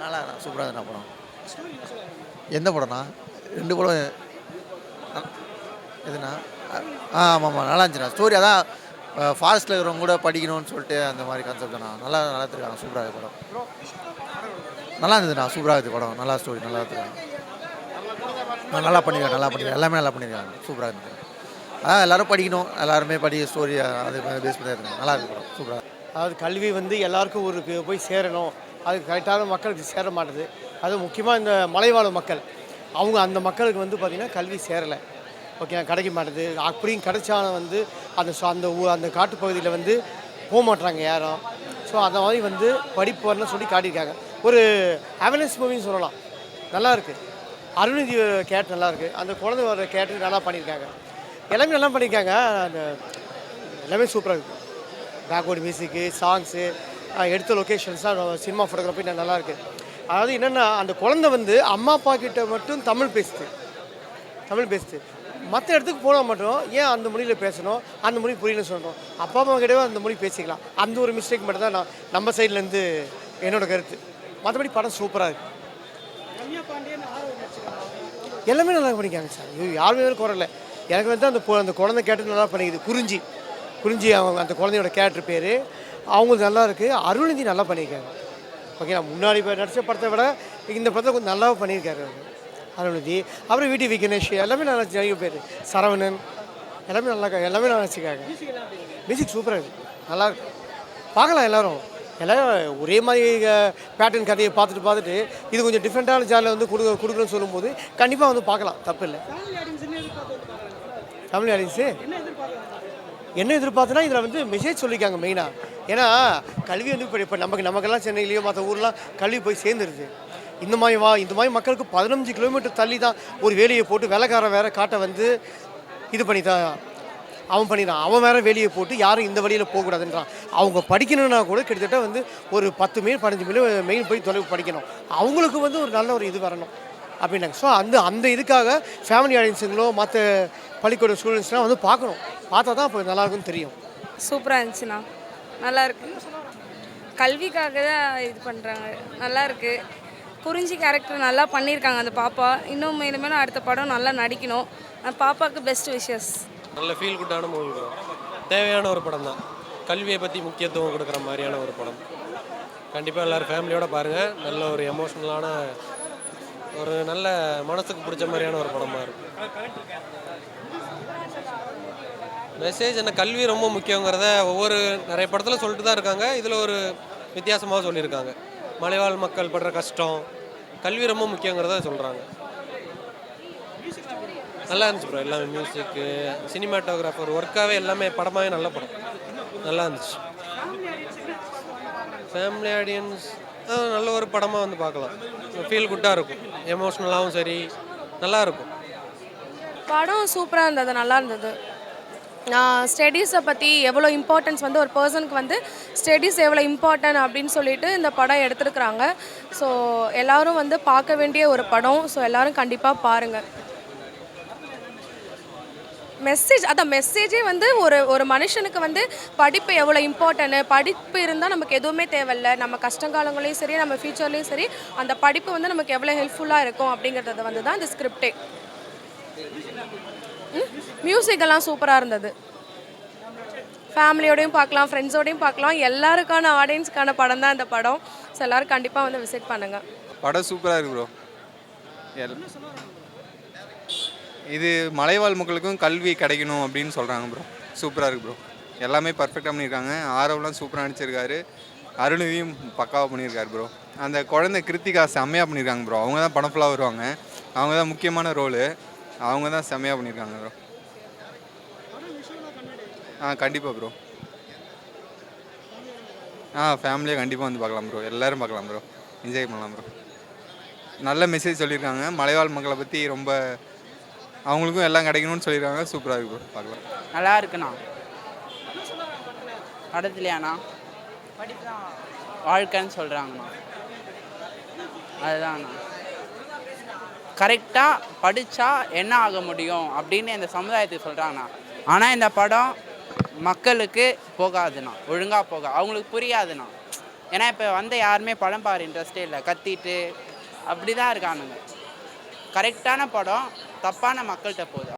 நல்லா சூப்பராக இருந்தா படம். எந்த படம்ண்ணா? 2 படம் எதுண்ணா? ஆமாம் நல்லா இருந்துச்சுண்ணா. ஸ்டோரி அதான் ஃபாரஸ்ட்டில் இருக்கிறவங்க கூட படிக்கணும்னு சொல்லிட்டு அந்த மாதிரி கான்செப்ட் தாண்ணா. நல்லா நல்லா எடுத்துருக்காங்க. சூப்பராக இருக்குது படம். நல்லா இருந்ததுண்ணா. சூப்பராக இருக்குது படம். நல்லா ஸ்டோரி நல்லா எடுத்துருக்காங்க. நல்லா பண்ணியிருக்காங்க. எல்லாமே நல்லா பண்ணியிருக்காங்க. சூப்பராக இருந்தது. எல்லோரும் படிக்கணும். எல்லாருமே ஸ்டோரி அது பேஸ் பண்ணி இருக்காங்க. நல்லா இருக்குது படம். சூப்பராக. அதாவது கல்வி வந்து எல்லாருக்கும் ஒரு போய் சேரணும். அது கரெக்டான மக்களுக்கு சேர மாட்டுது. அதுவும் முக்கியமாக இந்த மலைவாழ் மக்கள், அவங்க அந்த மக்களுக்கு வந்து பார்த்திங்கன்னா கல்வி சேரலை. ஓகே, கிடைக்க மாட்டுது. அப்படியும் கிடைச்சாலும் வந்து அந்த காட்டுப்பகுதியில் வந்து போக மாட்டுறாங்க யாரும். ஸோ அந்த மாதிரி வந்து படிப்பு வரணும்னு சொல்லி காட்டியிருக்காங்க. ஒரு அவேர்னஸ் மூவின்னு சொல்லலாம். நல்லா இருக்குது. அருள்நிதி கேரக்டர் நல்லா இருக்குது. அந்த குழந்தை வர கேரக்டர் நல்லா பண்ணியிருக்காங்க. எல்லாமே நல்லா பண்ணியிருக்காங்க. அந்த எல்லாமே சூப்பராக இருக்குது. பேக்வர்டு மியூசிக்கு, சாங்ஸு, எடுத்த லொக்கேஷன்ஸ்லாம் சினிமா ஃபோட்டோகிராஃபி நல்லா இருக்குது. அதாவது என்னென்னா, அந்த குழந்தை வந்து அம்மா அப்பா கிட்ட மட்டும் தமிழ் பேசுது. மற்ற இடத்துக்கு போனால் மட்டும் ஏன் அந்த மொழியில் பேசணும், அந்த மொழி புரியலன்னு சொல்கிறோம். அப்பா அம்மா கிட்டவே அந்த மொழி பேசிக்கலாம். அந்த ஒரு மிஸ்டேக் மட்டும் தான் நம்ம சைட்லேருந்து என்னோடய கருத்து. மற்றபடி படம் சூப்பராக இருக்குது. எல்லாமே நல்லா பண்ணிக்காங்க சார். யாருமே குறல. எனக்கு வந்து அந்த குழந்தை கேரக்டர் நல்லா பண்ணிக்குது. குறிஞ்சி அவங்க அந்த குழந்தையோட கேரக்டர் பேர் அவங்களுக்கு நல்லா இருக்குது. அருள்நிதி நல்லா பண்ணியிருக்காங்க. ஓகே, முன்னாடி நடித்த படத்தை விட இந்த படத்தை கொஞ்சம் நல்லாவே பண்ணியிருக்காரு அருள்நிதி. அப்புறம் விடி விக்னேஷ் எல்லாமே நல்லா நிறைய பேர், சரவணன் எல்லாமே எல்லாமே நல்லா வச்சுருக்காங்க. மியூசிக் சூப்பராக இருக்குது. நல்லாயிருக்கு. பார்க்கலாம் எல்லோரும் ஒரே மாதிரி பேட்டர்ன் கதையை பார்த்துட்டு இது கொஞ்சம் டிஃப்ரெண்ட்டான ஜானில் வந்து கொடுக்கணும்னு சொல்லும்போது கண்டிப்பாக வந்து பார்க்கலாம், தப்பு இல்லை. தமிழ் ஆடியன்ஸு என்ன எதிர்பார்த்தனா இதில் வந்து மெசேஜ் சொல்லியிருக்காங்க மெயினாக. ஏன்னா கல்வி வந்து இப்போ நமக்கெல்லாம் சென்னையிலையோ மற்ற ஊர்லாம் கல்வி போய் சேர்ந்துருது. இந்த மாதிரி மக்களுக்கு 15 கிலோமீட்டர் தள்ளி தான் ஒரு வேலையை போட்டு வேலைக்காரன் வேறு காட்டை வந்து இது பண்ணி தான் அவன் பண்ணிடுறான். அவன் வேறு வேலையை போட்டு யாரும் இந்த வழியில் போகக்கூடாதுன்றான். அவங்க படிக்கணுன்னா கூட கிட்டத்தட்ட வந்து ஒரு 10 மைல் 15 மைல் போய் தொலைவு படிக்கணும். அவங்களுக்கு வந்து ஒரு நல்ல ஒரு இது வரணும் அப்படின்னாங்க. ஸோ அந்த இதுக்காக ஃபேமிலி ஆடியன்ஸுங்களோ மற்ற பள்ளிக்கூட ஸ்டூடெண்ட்ஸ்லாம் வந்து பார்க்கணும். பார்த்தா தான் இப்போ நல்லாயிருக்குன்னு தெரியும். சூப்பராக இருந்துச்சுண்ணா. நல்லாயிருக்கு. கல்விக்காக தான் இது பண்ணுறாங்க. நல்லாயிருக்கு. குறிஞ்சி கேரக்டர் நல்லா பண்ணியிருக்காங்க அந்த பாப்பா. இன்னும் மேலும் அடுத்த படம் நல்லா நடிக்கணும். பாப்பாவுக்கு பெஸ்ட் விஷஸ். நல்ல ஃபீல் குட்டான மூவி தான். தேவையான ஒரு படம் தான். கல்வியை பற்றி முக்கியத்துவம் கொடுக்குற மாதிரியான ஒரு படம். கண்டிப்பாக எல்லோரும் ஃபேமிலியோடு பாருங்கள். நல்ல ஒரு எமோஷ்னலான ஒரு நல்ல மனசுக்கு பிடிச்ச மாதிரியான ஒரு படமாக இருக்கும். மெசேஜ் என்ன, கல்வி ரொம்ப முக்கியங்கிறத நிறைய படத்தில் சொல்லிட்டு தான் இருக்காங்க. இதில் ஒரு வித்தியாசமாக சொல்லியிருக்காங்க. மலைவாழ் மக்கள் படுற கஷ்டம், கல்வி ரொம்ப முக்கியங்கிறத சொல்கிறாங்க. நல்லா இருந்துச்சு ப்ரோ. எல்லாமே மியூசிக்கு, சினிமாட்டோகிராஃபர் ஒர்க்காகவே எல்லாமே படமாகவே நல்ல படம். நல்லா இருந்துச்சு. ஃபேமிலி ஆடியன்ஸ் நல்ல ஒரு படமாக வந்து பார்க்கலாம். ஃபீல் குட்டாக இருக்கும். எமோஷ்னலாகவும் சரி நல்லா இருக்கும். படம் சூப்பராக இருந்தது. நல்லா இருந்தது. ஸ்டடீஸை பற்றி எவ்வளோ இம்பார்ட்டன்ஸ் வந்து ஒரு பர்சனுக்கு வந்து ஸ்டடீஸ் எவ்வளோ இம்பார்ட்டன்ட் அப்படின்னு சொல்லிட்டு இந்த படம் எடுத்துருக்குறாங்க. ஸோ எல்லோரும் வந்து பார்க்க வேண்டிய ஒரு படம். ஸோ எல்லோரும் கண்டிப்பாக பாருங்கள். மெசேஜே வந்து ஒரு மனுஷனுக்கு வந்து படிப்பு எவ்வளோ இம்பார்ட்டன்ட், படிப்பு இருந்தால் நமக்கு எதுவுமே தேவையில்லை. நம்ம கஷ்டங்காலங்களையும் சரி நம்ம ஃப்யூச்சர்லேயும் சரி அந்த படிப்பு வந்து நமக்கு எவ்வளோ ஹெல்ப்ஃபுல்லாக இருக்கும் அப்படிங்கிறத வந்து தான் இந்த ஸ்கிரிப்டே. மியூசிக்கெல்லாம் சூப்பராக இருந்தது. ஃபேமிலியோடையும் பார்க்கலாம், ஃப்ரெண்ட்ஸோடையும் பார்க்கலாம். எல்லாருக்கான ஆடியன்ஸ்க்கான படம் தான் இந்த படம். ஸோ எல்லோரும் கண்டிப்பாக வந்து விசிட் பண்ணுங்கள். படம் சூப்பராக இருக்குது ப்ரோ. இது மலைவாழ் மக்களுக்கும் கல்வி கிடைக்கணும் அப்படின்னு சொல்கிறாங்க ப்ரோ. சூப்பராக இருக்குது ப்ரோ. எல்லாமே பர்ஃபெக்டாக பண்ணியிருக்காங்க. ஆரவ்லாம் சூப்பராக நடிச்சிருக்காரு. அருள்நிதியும் பக்காவாக பண்ணியிருக்காரு ப்ரோ. அந்த குழந்தை கிருத்திகா செம்மையாக பண்ணியிருக்காங்க ப்ரோ. அவங்க தான் படம் ஃபுல்லாக வருவாங்க. அவங்க தான் முக்கியமான ரோலு. அவங்க தான் செம்மையாக பண்ணியிருக்காங்க ப்ரோ. கண்டிப்பாக ப்ரோ. ஃபேமிலியாக கண்டிப்பாக வந்து பார்க்கலாம் ப்ரோ. எல்லோரும் பார்க்கலாம் ப்ரோ. என்ஜாய் பண்ணலாம் ப்ரோ. நல்ல மெசேஜ் சொல்லியிருக்காங்க. மலைவாழ் மக்களை பற்றி ரொம்ப அவங்களுக்கும் எல்லாம் கிடைக்கணும்னு சொல்லியிருக்காங்க. சூப்பராக இருக்கு ப்ரோ. பார்க்கலாம். நல்லா இருக்குண்ணா. படத்துலையாண்ணா படிப்பு தான் வாழ்க்கைன்னு சொல்கிறாங்கண்ணா. அதுதான்ண்ணா. கரெக்டாக படித்தா என்ன ஆக முடியும் அப்படின்னு இந்த சமுதாயத்துக்கு சொல்கிறாங்கண்ணா. ஆனால் இந்த படம் மக்களுக்கு போகாதுண்ணா. ஒழுங்காக அவங்களுக்கு புரியாதுண்ணா. ஏன்னா இப்போ வந்து யாருமே படம் பாரு இன்ட்ரெஸ்டே இல்லை, கத்திட்டு அப்படி தான் இருக்கானுங்க. கரெக்டான படம் தப்பான மக்கள்கிட்ட போகுது.